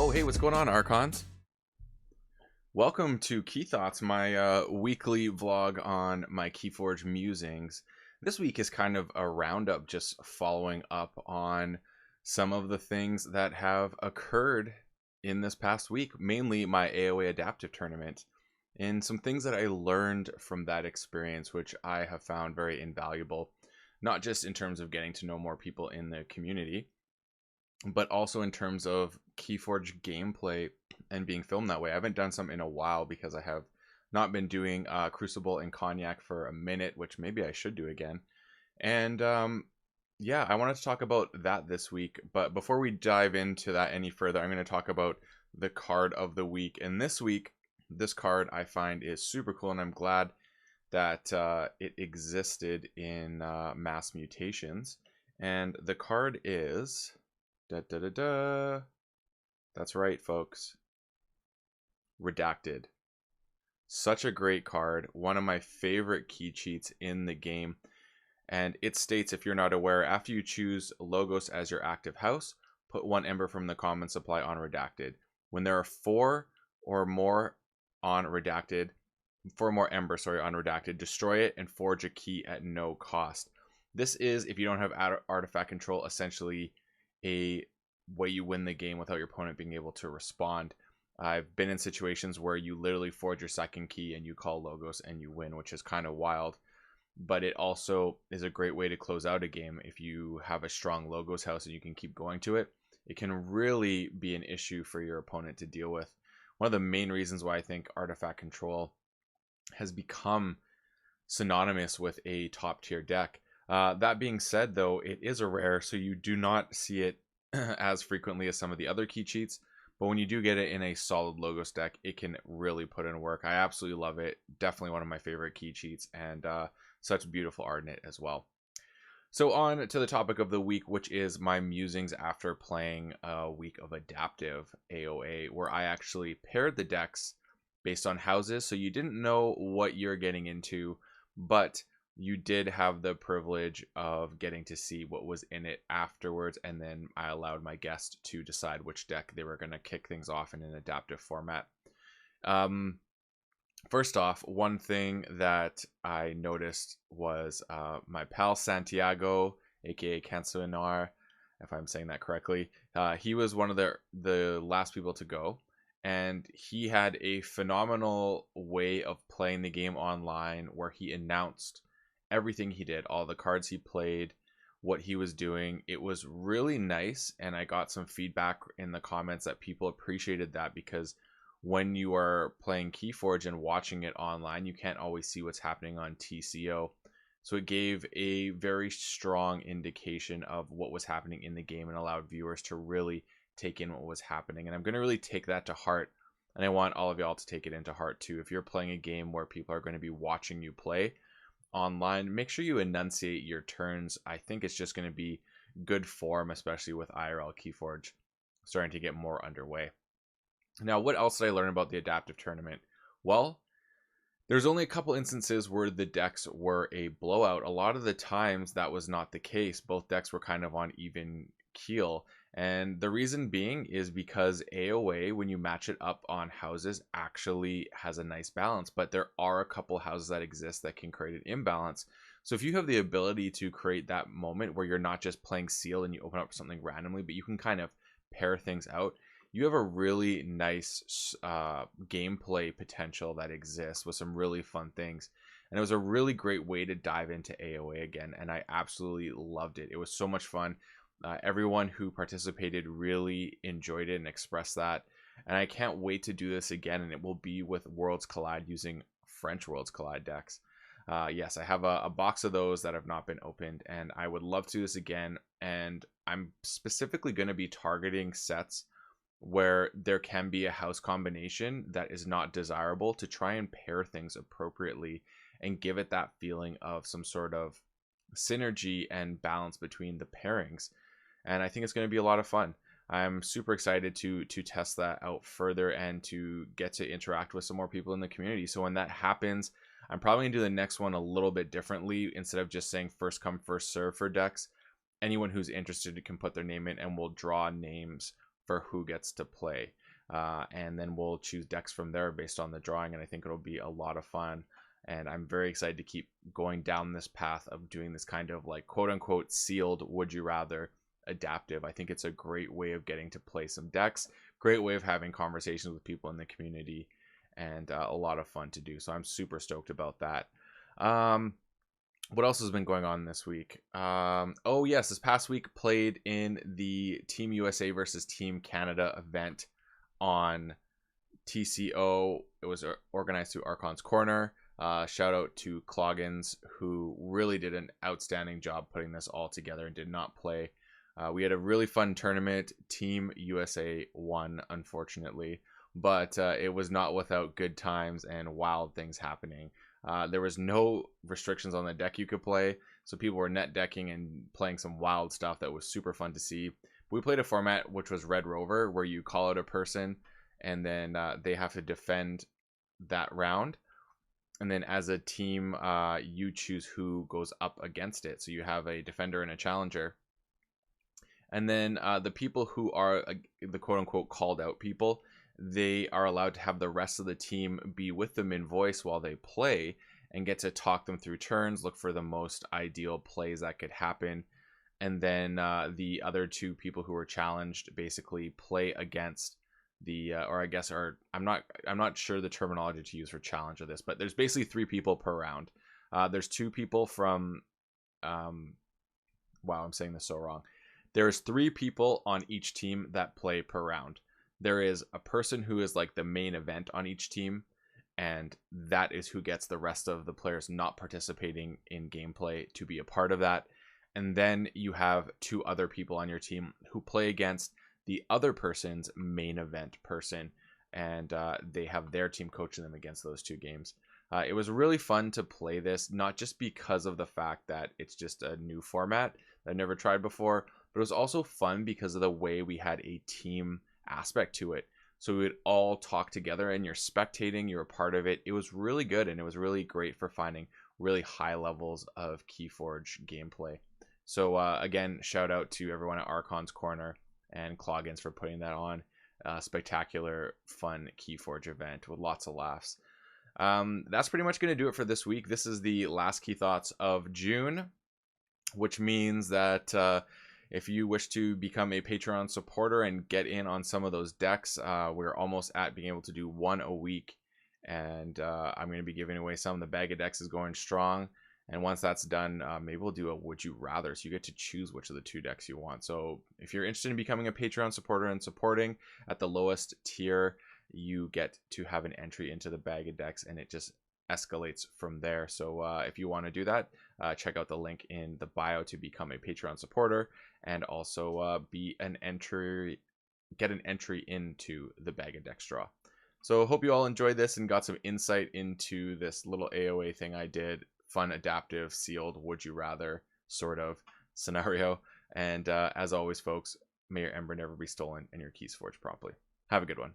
Oh, hey, what's going on, Archons? Welcome to KeyThoughts, my weekly vlog on my KeyForge musings. This week is kind of a roundup, just following up on some of the things that have occurred in this past week, mainly my AOA adaptive tournament, and some things that I learned from that experience, which I have found very invaluable, not just in terms of getting to know more people in the community, but also in terms of KeyForge gameplay and being filmed that way. I haven't done some in a while because I have not been doing Crucible and Cognac for a minute, which maybe I should do again. And yeah, I wanted to talk about that this week. But before we dive into that any further, I'm going to talk about the card of the week. And this week, this card I find is super cool, and I'm glad that it existed in Mass Mutations. And the card is... That's right, folks. Redacted. Such a great card. One of my favorite key cheats in the game. And it states, if you're not aware, after you choose Logos as your active house, put one ember from the common supply on Redacted. When there are four or more on Redacted, four more embers, on Redacted, destroy it and forge a key at no cost. This is, if you don't have artifact control, essentially a way you win the game without your opponent being able to respond. I've been in situations where you literally forge your second key and you call Logos and you win, which is kind of wild. But it also is a great way to close out a game. If you have a strong Logos house and you can keep going to it, it can really be an issue for your opponent to deal with. One of the main reasons why I think artifact control has become synonymous with a top tier deck. That being said, though, it is a rare, so you do not see it as frequently as some of the other key cheats. But when you do get it in a solid Logos deck, it can really put in work. I absolutely love it. Definitely one of my favorite key cheats, and such beautiful art in it as well. So on to the topic of the week, which is my musings after playing a week of adaptive AOA, where I actually paired the decks based on houses. So you didn't know what you're getting into, but you did have the privilege of getting to see what was in it afterwards, and then I allowed my guest to decide which deck they were going to kick things off in an adaptive format. First off, one thing that I noticed was my pal Santiago, aka Cansuinar, if I'm saying that correctly. He was one of the last people to go, and he had a phenomenal way of playing the game online where he announced everything he did, all the cards he played, what he was doing. It was really nice, and I got some feedback in the comments that people appreciated that, because when you are playing KeyForge and watching it online, you can't always see what's happening on TCO. So it gave a very strong indication of what was happening in the game and allowed viewers to really take in what was happening. And I'm going to really take that to heart, and I want all of y'all to take it into heart too. If you're playing a game where people are going to be watching you play online, make sure you enunciate your turns. I think it's just going to be good form, especially with IRL KeyForge starting to get more underway. Now, what else did I learn about the adaptive tournament? Well, there's only a couple instances where the decks were a blowout. A lot of the times that was not the case. Both decks were kind of on even keel. And the reason being is because AOA, when you match it up on houses, actually has a nice balance. But there are a couple houses that exist that can create an imbalance. So if you have the ability to create that moment where you're not just playing seal and you open up something randomly, but you can kind of pair things out, you have a really nice gameplay potential that exists with some really fun things. And it was a really great way to dive into AOA again, and I absolutely loved it. It was so much fun. Everyone who participated really enjoyed it and expressed that. And I can't wait to do this again, and it will be with Worlds Collide using French Worlds Collide decks. Yes, I have a box of those that have not been opened, and I would love to do this again. And I'm specifically going to be targeting sets where there can be a house combination that is not desirable, to try and pair things appropriately and give it that feeling of some sort of synergy and balance between the pairings. And I think it's going to be a lot of fun. I'm super excited to test that out further and to get to interact with some more people in the community. So when that happens, I'm probably going to do the next one a little bit differently. Instead of just saying first come, first serve for decks, anyone who's interested can put their name in, and we'll draw names for who gets to play. And then we'll choose decks from there based on the drawing, and I think it'll be a lot of fun. And I'm very excited to keep going down this path of doing this kind of like quote unquote sealed would you rather adaptive. I think it's a great way of getting to play some decks, great way of having conversations with people in the community, and a lot of fun to do. So I'm super stoked about that. What else has been going on this week? Oh yes, this past week played in the Team USA versus Team Canada event on TCO. It was organized through Archon's Corner. Shout out to Cloggins, who really did an outstanding job putting this all together and did not play. We had a really fun tournament. Team USA won, unfortunately, but it was not without good times and wild things happening. There was no restrictions on the deck you could play, so people were net decking and playing some wild stuff that was super fun to see. We played a format which was Red Rover, where you call out a person and then they have to defend that round. And then as a team, you choose who goes up against it. So you have a defender and a challenger. And then the people who are the quote-unquote called out people, they are allowed to have the rest of the team be with them in voice while they play and get to talk them through turns, look for the most ideal plays that could happen. And then the other two people who were challenged basically play against the I'm not sure the terminology to use for challenge of this, but there's basically 3 people per round. There's 2 people from wow, I'm saying this so wrong. There's 3 people on each team that play per round. There is a person who is like the main event on each team, and that is who gets the rest of the players not participating in gameplay to be a part of that. And then you have 2 other people on your team who play against the other person's main event person, and they have their team coaching them against those 2 games. It was really fun to play this, not just because of the fact that it's just a new format that I've never tried before, but it was also fun because of the way we had a team aspect to it. So we would all talk together and you're spectating, you're a part of it. It was really good, and it was really great for finding really high levels of KeyForge gameplay. So again, shout out to everyone at Archon's Corner and Cloggins for putting that on. Spectacular, fun KeyForge event with lots of laughs. That's pretty much going to do it for this week. This is the last Key Thoughts of June, which means that if you wish to become a Patreon supporter and get in on some of those decks, we're almost at being able to do 1 a week. And I'm going to be giving away some. The bag of decks is going strong. And once that's done, maybe we'll do a Would You Rather. So you get to choose which of the 2 decks you want. So if you're interested in becoming a Patreon supporter and supporting at the lowest tier, you get to have an entry into the bag of decks, and it just escalates from there. So if you want to do that, check out the link in the bio to become a Patreon supporter, and also get an entry into the bag of decks draw. So hope you all enjoyed this and got some insight into this little AOA thing I did. Fun, adaptive, sealed, would you rather sort of scenario. And as always, folks, may your ember never be stolen and your keys forged properly. Have a good one.